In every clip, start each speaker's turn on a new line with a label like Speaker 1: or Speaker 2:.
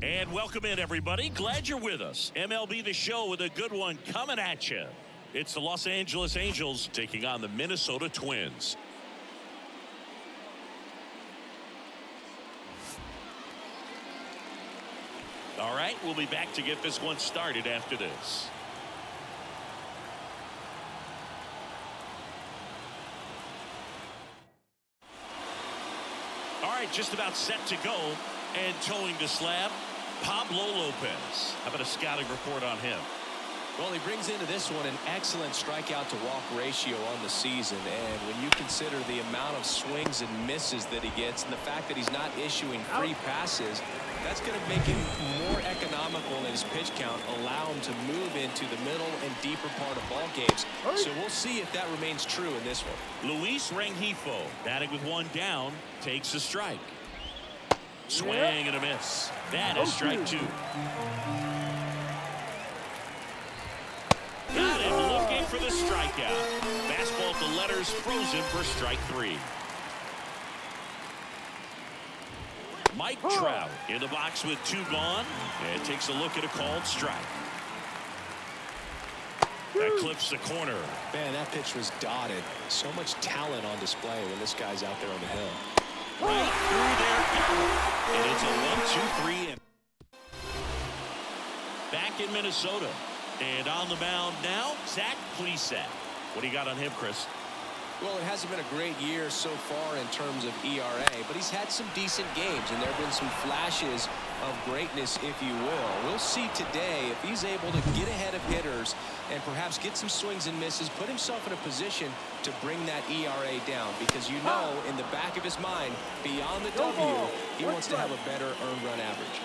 Speaker 1: And welcome in, everybody. Glad you're with us. MLB The Show with a good one coming at you. It's the Los Angeles Angels taking on the Minnesota Twins. All right, we'll be back to get this one started after this. All right, just about set to go. And towing the slab, Pablo Lopez. How about a scouting report on him?
Speaker 2: Well, he brings into this one an excellent strikeout to walk ratio on the season. And when you consider the amount of swings and misses that he gets and the fact that he's not issuing free passes, that's going to make him more economical in his pitch count, allow him to move into the middle and deeper part of ball games. So we'll see if that remains true in this one.
Speaker 1: Luis Rengifo, batting with one down, takes a strike. Swing and a miss. That is strike two. Got him looking for the strikeout. Fastball at the letters, frozen for strike three. Mike Trout in the box with two gone. And takes a look at a called strike. That clips the corner.
Speaker 2: Man, that pitch was dotted. So much talent on display when this guy's out there on the hill.
Speaker 1: Right through there. And it's a 1-2-3 and back in Minnesota. And on the mound now, Zach Plesac. What do you got on him, Chris?
Speaker 2: Well, it hasn't been a great year so far in terms of ERA, but he's had some decent games, and there have been some flashes of greatness, if you will. We'll see today if he's able to get ahead of hitters and perhaps get some swings and misses, put himself in a position to bring that ERA down, because you know in the back of his mind, beyond the W, he wants to have a better earned run average.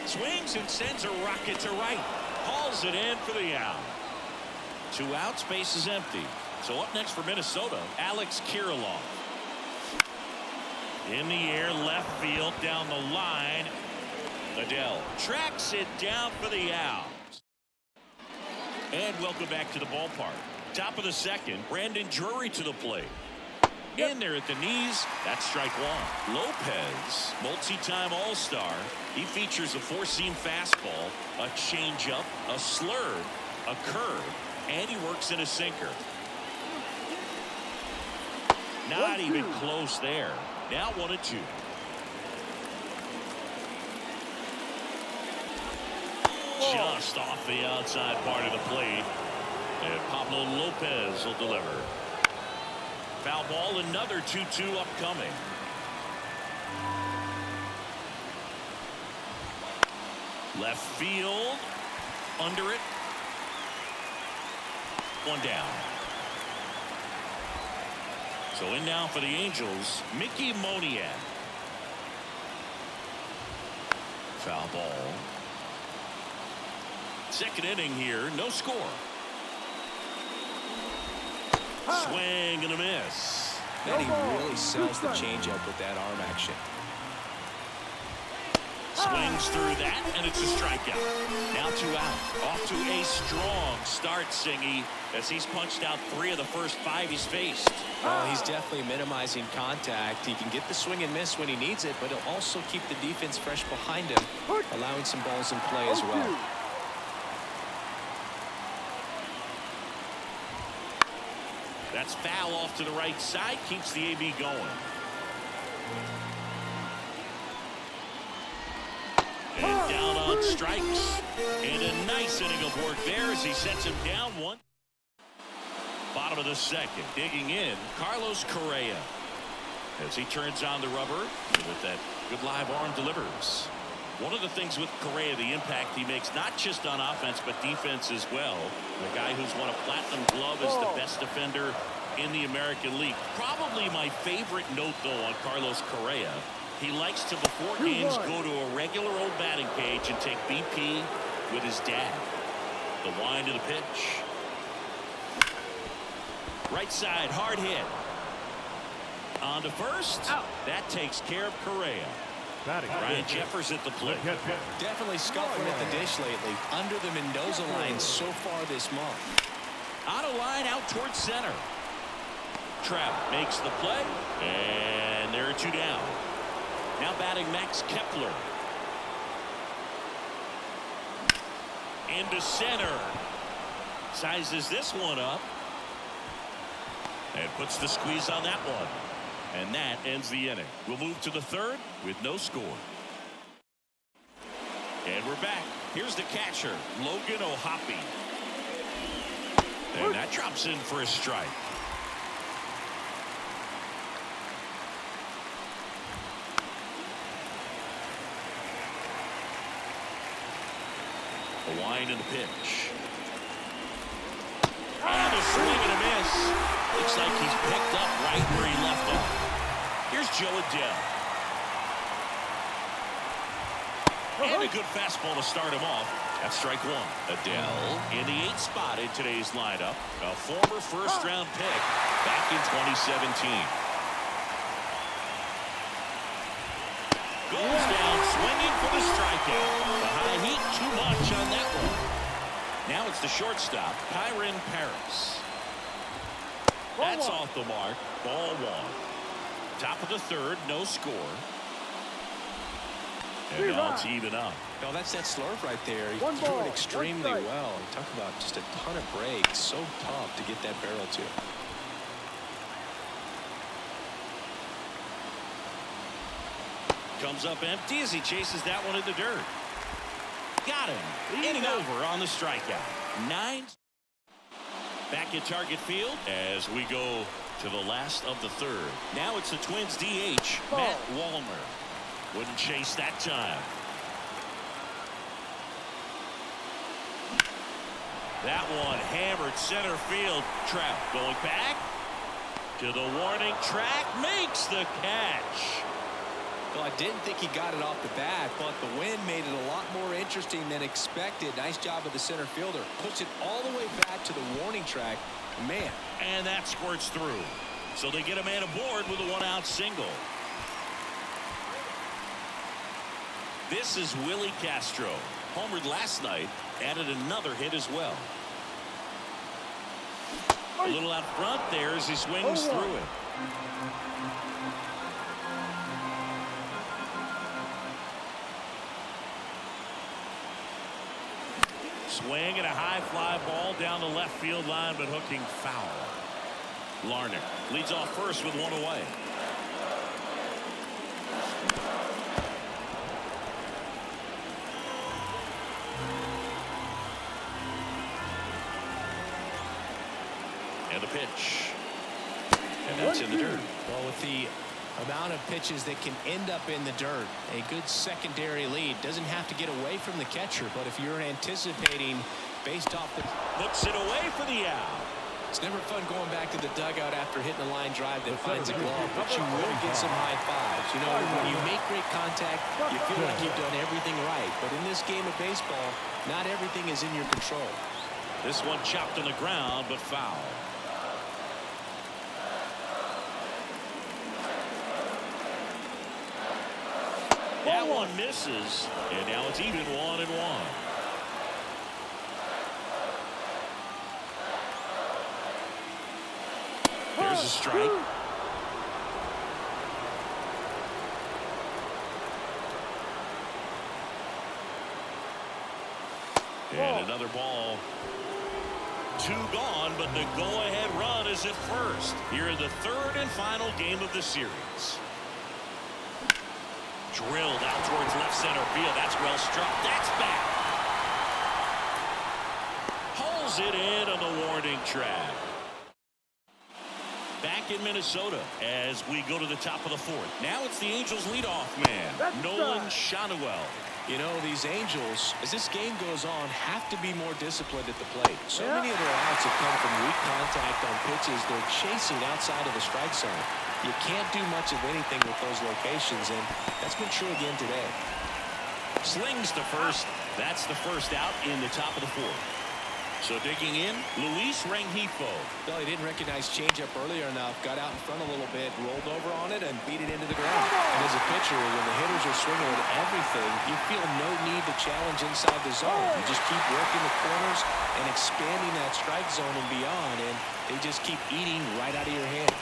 Speaker 1: Swings and sends a rocket to right. Hauls it in for the out. 2 outs, base is empty. So up next for Minnesota, Alex Kirilloff. In the air, left field, down the line. Adele tracks it down for the out. And welcome back to the ballpark. Top of the second, Brandon Drury to the plate. In there at the knees, that's strike one. Lopez, multi-time All-Star. He features a four-seam fastball, a changeup, a slurve, a curve, and he works in a sinker. Not even close there. Now 1-2. Just off the outside part of the plate. And Pablo Lopez will deliver. Foul ball, another 2-2 upcoming. Left field, under it. One down. So in now for the Angels, Mickey Moniak. Foul ball. Second inning here, no score. Swing and a miss.
Speaker 2: And he really sells the changeup with that arm action.
Speaker 1: Swings through that, and it's a strikeout. Now 2 out. Off to a strong start, Singy, as he's punched out 3 of the first 5 he's faced.
Speaker 2: Well, he's definitely minimizing contact. He can get the swing and miss when he needs it, but he'll also keep the defense fresh behind him, allowing some balls in play as well.
Speaker 1: That's foul off to the right side, keeps the AB going. And down on strikes. And a nice inning of work there as he sets him down 1. Bottom of the second, digging in, Carlos Correa. As he turns on the rubber, and with that good live arm delivers. One of the things with Correa, the impact he makes, not just on offense, but defense as well. The guy who's won a platinum glove is the best defender in the American League. Probably my favorite note, though, on Carlos Correa. He likes to, before games, go to a regular old batting cage and take BP with his dad. The wind of the pitch. Right side, hard hit. On to first. Out. That takes care of Correa. Ryan Jeffers at the plate.
Speaker 2: Definitely scuffling at the dish lately. Under the Mendoza line so far this month.
Speaker 1: Out of line, out towards center. Trout makes the play, and there are 2 down. Now batting Max Kepler. Into center. Sizes this one up. And puts the squeeze on that one. And that ends the inning. We'll move to the 3rd with no score. And we're back. Here's the catcher, Logan O'Hoppe. And that drops in for a strike. A wind and a pitch. And a swing and a miss. Looks like he's picked up right where he left off. Here's Joe Adele. And a good fastball to start him off. That's strike 1. Adele in the 8th spot in today's lineup. A former first-round pick back in 2017. Goes down swinging for the strikeout. The high heat too much on that one. Now it's the shortstop, Kyron Paris. That's off the mark. Ball 1. Top of the 3rd, no score. And now it's even up.
Speaker 2: No, that's that slurve right there. He threw it extremely well. Talk about just a ton of breaks. So tough to get that barrel to.
Speaker 1: Comes up empty as he chases that one in the dirt. Got him. Inning over on the strikeout. 9. Back at Target Field as we go to the last of the 3rd. Now it's the Twins DH, Matt Wallner. Wouldn't chase that time. That one hammered center field. Trout going back to the warning track. Makes the catch.
Speaker 2: Well, I didn't think he got it off the bat, but the wind made it a lot more interesting than expected. Nice job of the center fielder. Puts it all the way back to the warning track. Man.
Speaker 1: And that squirts through. So they get a man aboard with a 1-out single. This is Willie Castro. Homered last night. Added another hit as well. A little out front there as he swings through it. Swing and a high fly ball down the left field line, but hooking foul. Larnach leads off first with 1 away. And the pitch. And that's in the dirt.
Speaker 2: Well, with the amount of pitches that can end up in the dirt, a good secondary lead. Doesn't have to get away from the catcher, but if you're anticipating based off the...
Speaker 1: Looks it away for the out.
Speaker 2: It's never fun going back to the dugout after hitting a line drive that finds a glove, but you will get some high fives. You know, when you make great contact, you feel like you've done everything right. But in this game of baseball, not everything is in your control.
Speaker 1: This one chopped on the ground, but foul. That one misses, and now it's even 1-1. There's a strike. And another ball. 2 gone, but the go-ahead run is at first. Here in the 3rd and final game of the series. Drilled out towards left center field. That's well struck. That's back. Pulls it in on the warning track. Back in Minnesota as we go to the top of the 4th. Now it's the Angels leadoff man, Nolan Schanuel.
Speaker 2: You know, these Angels, as this game goes on, have to be more disciplined at the plate. So many of their outs have come from weak contact on pitches they're chasing outside of the strike zone. You can't do much of anything with those locations, and that's been true again today.
Speaker 1: Slings to first. That's the first out in the top of the 4th. So digging in, Luis Rengifo.
Speaker 2: Well, he didn't recognize changeup earlier enough, got out in front a little bit, rolled over on it, and beat it into the ground. And as a pitcher, when the hitters are swinging at everything, you feel no need to challenge inside the zone. You just keep working the corners and expanding that strike zone and beyond, and they just keep eating right out of your hand.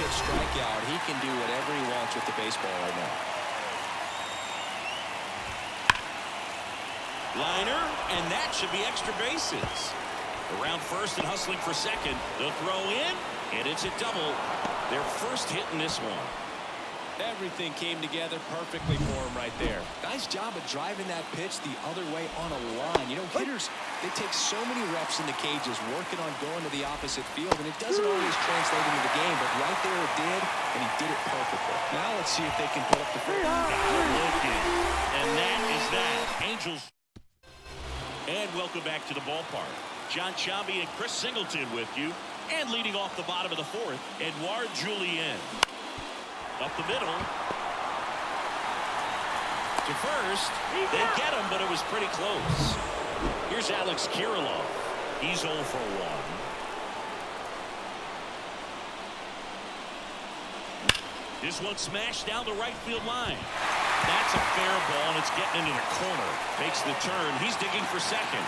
Speaker 2: pitch strikeout. He can do whatever he wants with the baseball right now.
Speaker 1: Liner, and that should be extra bases. Around first and hustling for second. They'll throw in, and it's a double. Their first hit in this one.
Speaker 2: Everything came together perfectly for him right there. Nice job of driving that pitch the other way on a line. You know, hitters, they take so many reps in the cages working on going to the opposite field, and it doesn't always translate into the game, but right there it did, and he did it perfectly. Now let's see if they can put up the first.
Speaker 1: And that is that. Angels. And welcome back to the ballpark. John Chambi and Chris Singleton with you. And leading off the bottom of the fourth, Edouard Julien. Up the middle. To first. They get him, but it was pretty close. Here's Alex Kirilloff. He's 0 for 1. This one smashed down the right field line. That's a fair ball, and it's getting into the corner. Makes the turn. He's digging for second.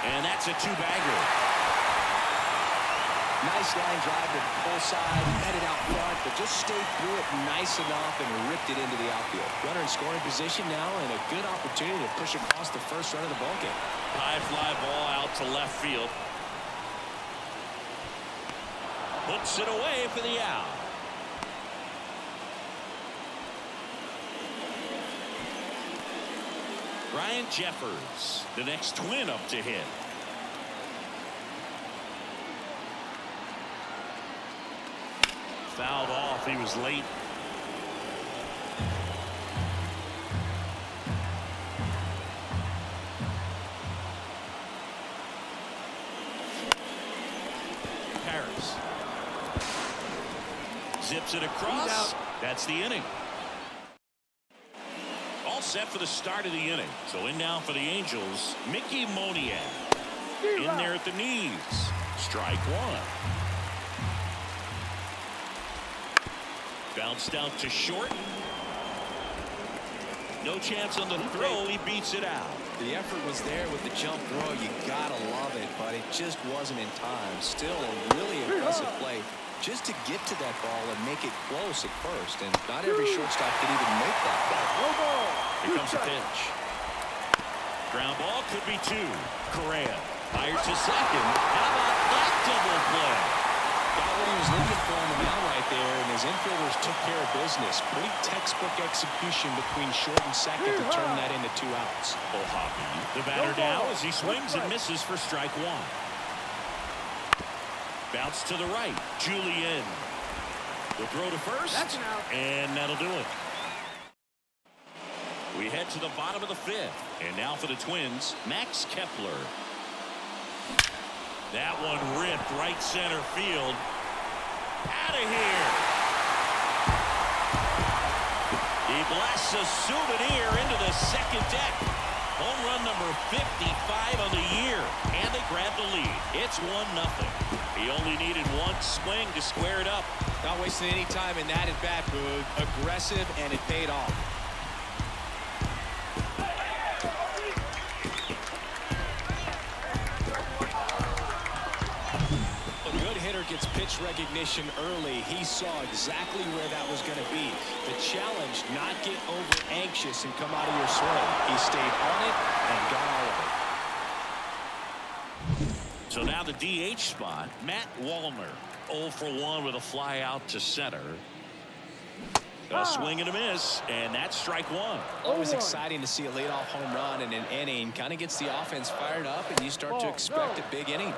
Speaker 1: And that's a two-bagger.
Speaker 2: Nice line drive to the pull side, headed out front, but just stayed through it nice enough and ripped it into the outfield. Runner in scoring position now, and a good opportunity to push across the first run of the ballgame.
Speaker 1: High fly ball out to left field. Puts it away for the out. Ryan Jeffers, the next Twin up to hit. Fouled off. He was late. Harris zips it across. That's the inning. All set for the start of the inning. So in now for the Angels, Mickey Moniak. In there at the knees. Strike one. Bounced out to short. No chance on the throw. He beats it out.
Speaker 2: The effort was there with the jump throw. You gotta love it, but it just wasn't in time. Still a really impressive play just to get to that ball and make it close at first. And not every shortstop could even make that ball.
Speaker 1: Here comes the pitch. Ground ball could be two. Correa fired to second. How about that double play?
Speaker 2: Got what he was looking for on the mound right there, and his infielders took care of business. Pretty textbook execution between short and second to turn that into 2 outs.
Speaker 1: Hoppy, the batter now as he swings and misses for strike one. Bounce to the right. Julien. The throw to first.
Speaker 3: That's an out.
Speaker 1: And that'll do it. We head to the bottom of the fifth. And now for the Twins, Max Kepler. That one ripped right center field. Out of here. He blasts a souvenir into the second deck. Home run number 55 of the year. And they grab the lead. It's 1-0. He only needed one swing to square it up.
Speaker 2: Not wasting any time in that at bat, Boog. Aggressive, and it paid off. Gets pitch recognition early. He saw exactly where that was going to be. The challenge, not get over anxious and come out of your swing. He stayed on it and got all of it.
Speaker 1: So now the DH spot, Matt Wallner, 0 for 1 with a fly out to center. A swing and a miss, and that's strike one.
Speaker 2: Always exciting to see a leadoff home run in an inning. Kind of gets the offense fired up, and you start to expect a big inning.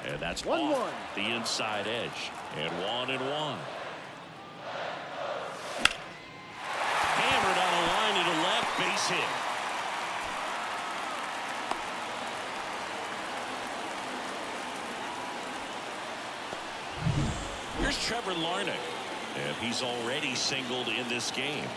Speaker 1: And that's off the inside edge. And 1-1. Hammered on a line to the left, base hit. Here's Trevor Larnach. And he's already singled in this game.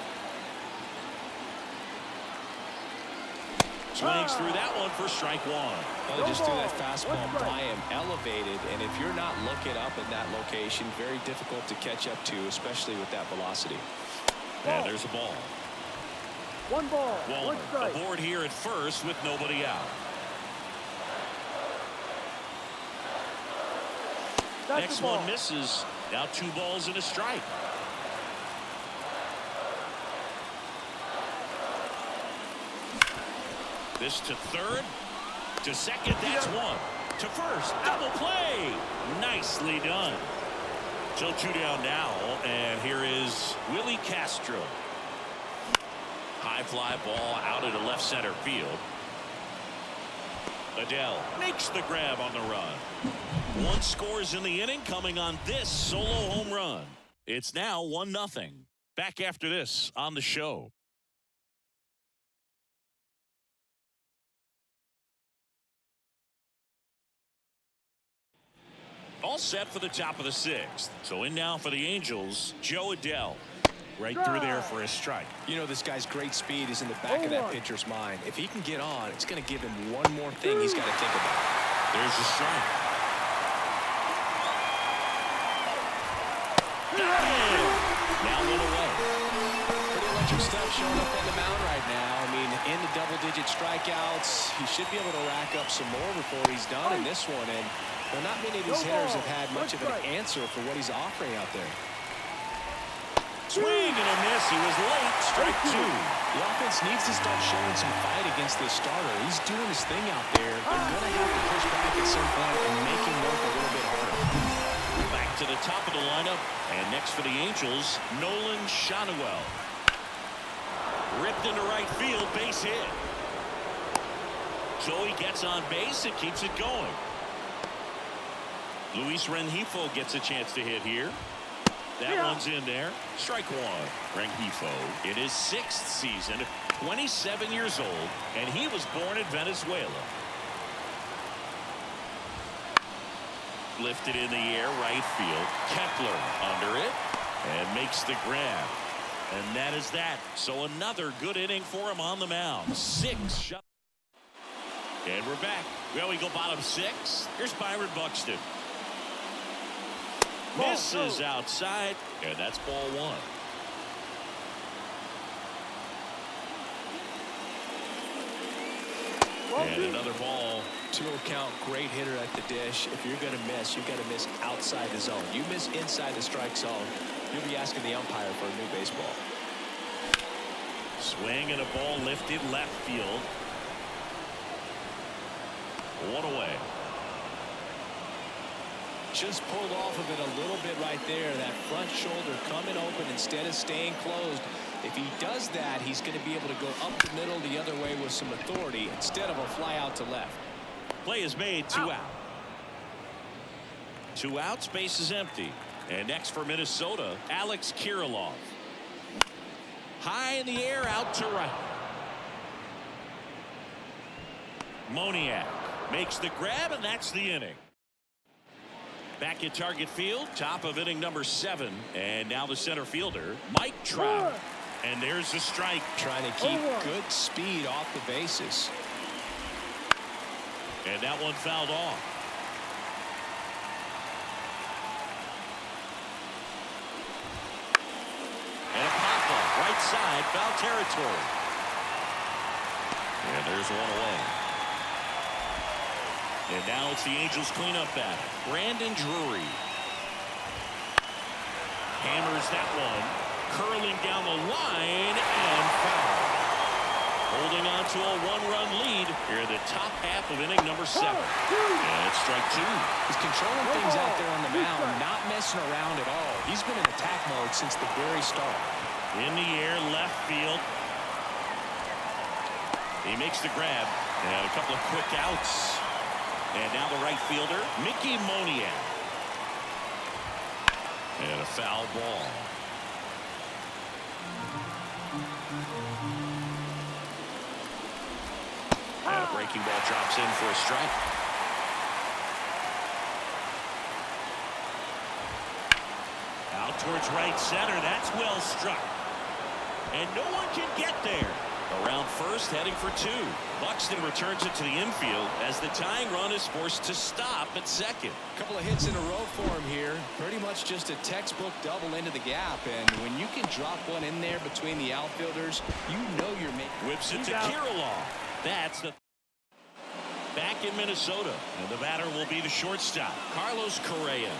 Speaker 1: Swings through that one for strike one.
Speaker 2: Well, they just threw that fastball by him, elevated, and if you're not looking up in that location, very difficult to catch up to, especially with that velocity.
Speaker 1: And there's a ball.
Speaker 3: 1 ball,
Speaker 1: Wallner
Speaker 3: 1 strike.
Speaker 1: aboard here at first with nobody out.
Speaker 3: That's
Speaker 1: Next
Speaker 3: the ball.
Speaker 1: one misses Now 2 balls and a strike. This to third. To second, that's 1. To first, double play. Nicely done. Still 2 down now, and here is Willie Castro. High fly ball out into left center field. Adele makes the grab on the run. 1 scores in the inning, coming on this solo home run. It's now 1-0. Back after this on the show. All set for the top of the 6th. So in now for the Angels, Joe Adele. Right through there for a strike.
Speaker 2: You know, this guy's great speed is in the back of that pitcher's mind. If he can get on, it's going to give him one more thing he's got to think about.
Speaker 1: There's a strike. Got him. Now 1 away.
Speaker 2: Pretty electric stuff showing up on the mound right now. I mean, in the double-digit strikeouts, he should be able to rack up some more before he's done in this one. And well, not many of these hitters have had much of an answer for what he's offering out there.
Speaker 1: Swing and a miss. He was late. Strike 2.
Speaker 2: The offense needs to start showing some fight against this starter. He's doing his thing out there. They're going to have to push back at some point and make him work a little bit harder.
Speaker 1: Back to the top of the lineup. And next for the Angels, Nolan Schanuel. Ripped into right field. Base hit. So he gets on base and keeps it going. Luis Rengifo gets a chance to hit here. That one's in there. Strike 1. Rengifo in his 6th season, 27 years old, and he was born in Venezuela. Lifted in the air, right field. Kepler under it and makes the grab. And that is that. So another good inning for him on the mound. 6 shut. And we're back. Well, we go bottom 6. Here's Byron Buxton. Misses outside, and that's ball 1. And another ball.
Speaker 2: 2-0 count, great hitter at the dish. If you're going to miss, you've got to miss outside the zone. You miss inside the strike zone, you'll be asking the umpire for a new baseball.
Speaker 1: Swing and a ball lifted left field. 1 away.
Speaker 2: Just pulled off of it a little bit right there. That front shoulder coming open instead of staying closed. If he does that, he's going to be able to go up the middle the other way with some authority instead of a fly out to left.
Speaker 1: Play is made. 2 out. 2 outs. Base is empty. And next for Minnesota, Alex Kirilloff. High in the air, out to right. Moniak makes the grab, and that's the inning. Back at Target Field, top of inning number 7, and now the center fielder, Mike Trout. And there's the strike.
Speaker 2: Trying to keep good speed off the bases.
Speaker 1: And that one fouled off. And a pop-up, right side, foul territory. And there's 1 away. And now it's the Angels cleanup batter, Brandon Drury. Hammers that one, curling down the line and foul. Holding on to a 1-run lead here in the top half of inning number 7. And it's strike 2.
Speaker 2: He's controlling things out there on the mound, not messing around at all. He's been in attack mode since the very start.
Speaker 1: In the air, left field. He makes the grab, and a couple of quick outs. And now the right fielder, Mickey Moniak. And a foul ball. And a breaking ball drops in for a strike. Out towards right center. That's well struck. And no one can get there. Around first, heading for 2. Buxton returns it to the infield as the tying run is forced to stop at second.
Speaker 2: A couple of hits in a row for him here. Pretty much just a textbook double into the gap. And when you can drop one in there between the outfielders, you know you're making.
Speaker 1: Whips it to Kirilloff. That's the. Back in Minnesota. And the batter will be the shortstop, Carlos Correa.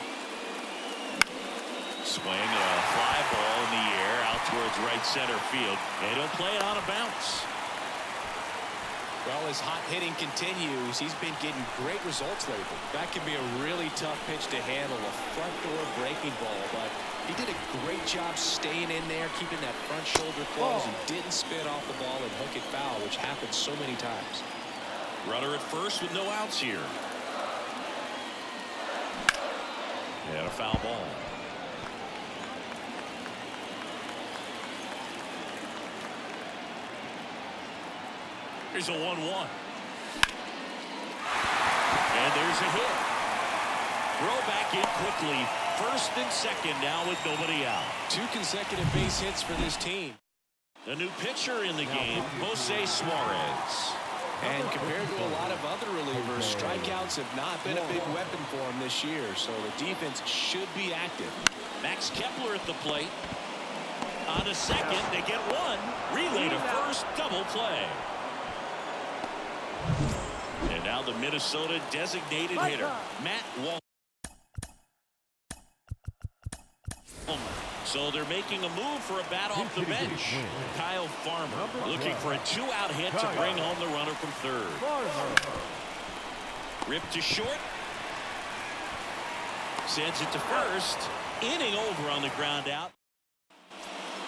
Speaker 1: Swing and a fly ball in the air out towards right center field. And he'll play it on a bounce.
Speaker 2: Well, his hot hitting continues. He's been getting great results lately. That can be a really tough pitch to handle, a front door breaking ball, but he did a great job staying in there, keeping that front shoulder closed, and didn't spin off the ball and hook it foul, which happens so many times.
Speaker 1: Runner at first with no outs here. And a foul ball. Here's a 1-1. And there's a hit. Throw back in quickly. First and second now with nobody out.
Speaker 2: 2 consecutive base hits for this team.
Speaker 1: The new pitcher in the game, Jose Suarez.
Speaker 2: And compared to a lot of other relievers, strikeouts have not been a big weapon for him this year, so the defense should be active.
Speaker 1: Max Kepler at the plate. On a second, they get one. Relay to first, double play. And now the Minnesota designated hitter, Matt Wall. So they're making a move for a bat off the bench. Kyle Farmer looking for a 2-out hit to bring home the runner from third. Ripped to short. Sends it to first. Inning over on the ground out.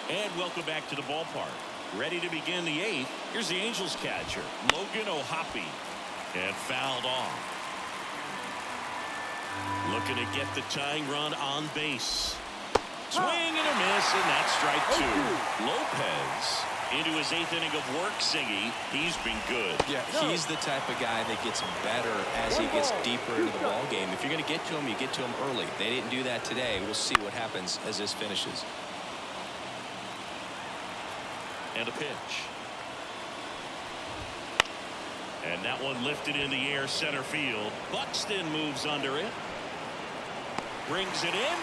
Speaker 1: And welcome back to the ballpark. Ready to begin the 8th. Here's the Angels catcher, Logan O'Hoppe. And fouled off. Looking to get the tying run on base. Swing and a miss, and that's strike 2. Lopez into his 8th inning of work, Siggy. He's been good.
Speaker 2: Yeah, he's the type of guy that gets better as he gets deeper into the ball game. If you're going to get to him, you get to him early. They didn't do that today. We'll see what happens as this finishes.
Speaker 1: And a pitch. And that one lifted in the air center field. Buxton moves under it. Brings it in.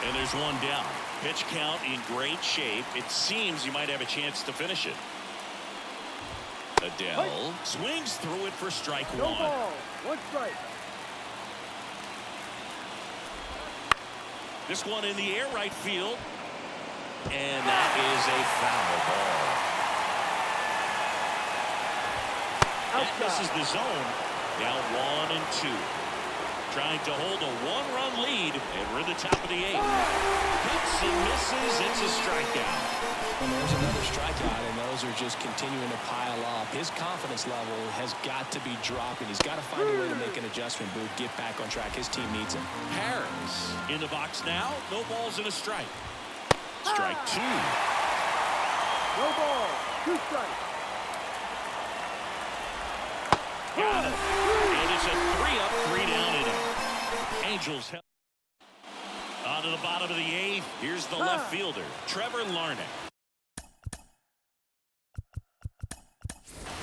Speaker 1: And there's one down. Pitch count in great shape. It seems you might have a chance to finish it. Adele swings through it for strike 1.
Speaker 3: No ball. 1 strike.
Speaker 1: This one in the air right field. And that is a foul ball. That misses the zone. Now 1 and 2. Trying to hold a 1-run lead, and we're at the top of the 8th. Hits and misses. It's a strikeout.
Speaker 2: And there's another strikeout, and those are just continuing to pile up. His confidence level has got to be dropping. He's got to find a way to make an adjustment, Booth, get back on track. His team needs him.
Speaker 1: Harris in the box now. No balls and a strike. Strike 2.
Speaker 3: No ball. 2 strikes.
Speaker 1: Got it. And it's a 3-up, 3-down inning. Angels help. On to the bottom of the 8th. Here's the left fielder, Trevor Larnach.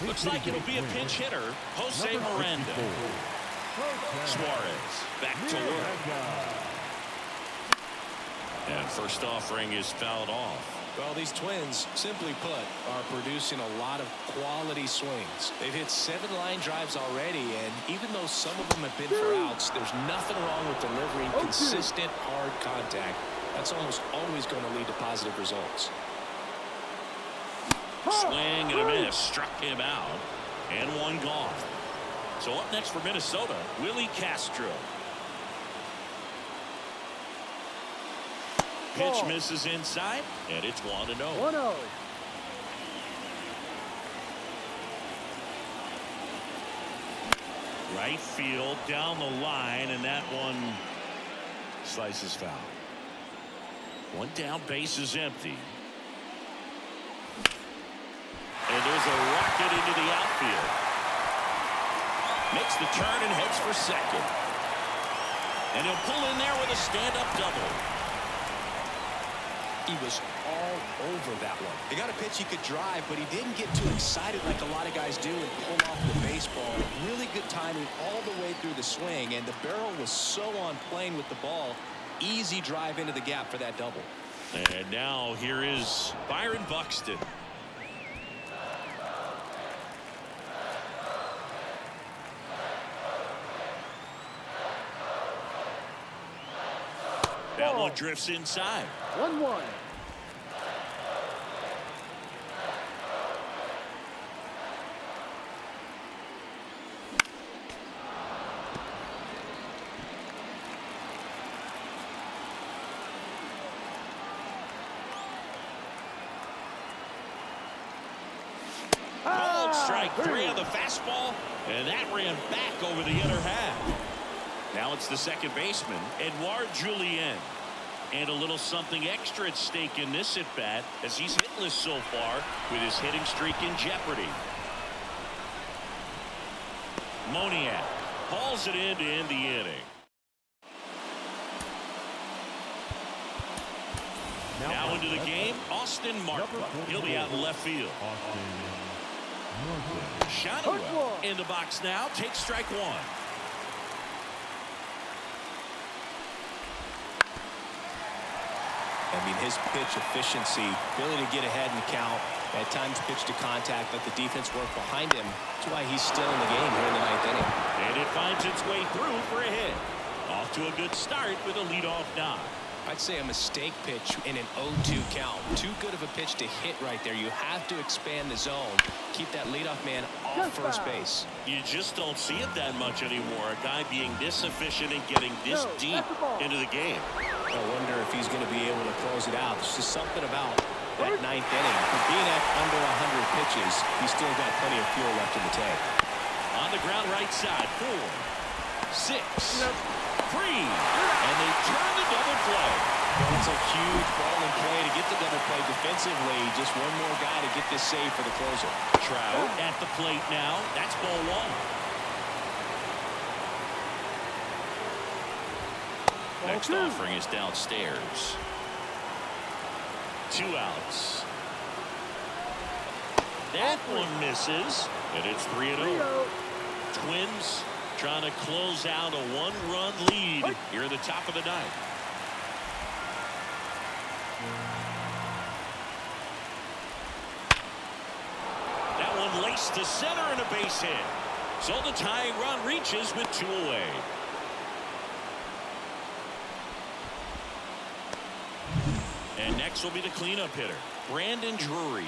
Speaker 1: Looks like it'll be a pinch hitter, Jose Miranda. Suarez back to work. And first offering is fouled off.
Speaker 2: Well, these Twins, simply put, are producing a lot of quality swings. They've hit 7 line drives already, and even though some of them have been for outs, there's nothing wrong with delivering consistent, hard contact. That's almost always going to lead to positive results.
Speaker 1: Swing and a miss. Struck him out. And one gone. So up next for Minnesota, Willie Castro. Pitch misses inside, and it's 1-0.
Speaker 3: 1-0.
Speaker 1: Right field down the line, and that one slices foul. One down, base is empty. And there's a rocket into the outfield. Makes the turn and heads for second. And he'll pull in there with a stand-up double.
Speaker 2: He was all over that one. He got a pitch he could drive, but he didn't get too excited like a lot of guys do and pull off the baseball. Really good timing all the way through the swing, and the barrel was so on plane with the ball. Easy drive into the gap for that double.
Speaker 1: And now here is Byron Buxton. That one drifts inside.
Speaker 3: 1-1.
Speaker 1: Called strike 3 on the fastball, and that ran back over the inner half. Now it's the second baseman, Edouard Julien. And a little something extra at stake in this at-bat as he's hitless so far with his hitting streak in jeopardy. Moniak hauls it in to end the inning. Now into the game, Austin Martin. He'll be out in left field. Shotwell in the box now, takes strike 1.
Speaker 2: I mean, his pitch efficiency, ability to get ahead in the count, at times pitch to contact, let the defense work behind him. That's why he's still in the game here in the 9th inning.
Speaker 1: And it finds its way through for a hit. Off to a good start with a leadoff knock.
Speaker 2: I'd say a mistake pitch in an 0-2 count. Too good of a pitch to hit right there. You have to expand the zone. Keep that leadoff man off first base.
Speaker 1: You just don't see it that much anymore. A guy being this efficient and getting this deep into the game.
Speaker 2: I wonder if he's going to be able to close it out. There's just something about that 9th inning. For being at under 100 pitches, he's still got plenty of fuel left in the tank.
Speaker 1: On the ground right side, 4, 6, 3, and they turn the double play.
Speaker 2: It's a huge ball in play to get the double play defensively. Just one more guy to get this save for the closer.
Speaker 1: Trout at the plate now. That's ball 1. Next offering is downstairs. 2 outs. That one misses, and it's 3-0. Twins trying to close out a 1-run lead here in the top of the 9th. That one laced to center and a base hit. So the tying run reaches with 2 away. And next will be the cleanup hitter, Brandon Drury.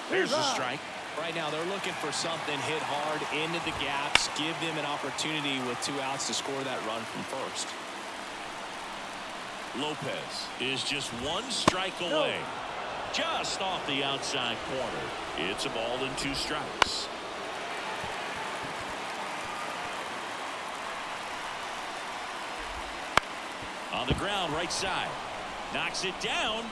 Speaker 1: There's a strike.
Speaker 2: Right now they're looking for something, hit hard into the gaps, give them an opportunity with 2 outs to score that run from first.
Speaker 1: Lopez is just 1 strike away. Just off the outside corner. It's a ball and 2 strikes. On the ground right side. Knocks it down.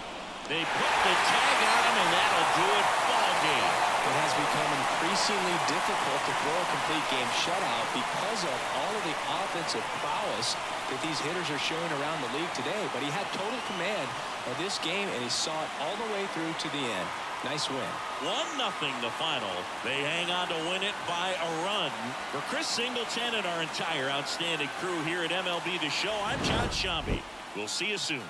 Speaker 1: They put the tag on him, and that'll do it. Ball game.
Speaker 2: It has become increasingly difficult to throw a complete game shutout because of all of the offensive prowess that these hitters are showing around the league today. But he had total command of this game, and he saw it all the way through to the end. Nice win.
Speaker 1: 1-0 the final. They hang on to win it by a run. For Chris Singleton and our entire outstanding crew here at MLB The Show, I'm John Shambi. We'll see you soon.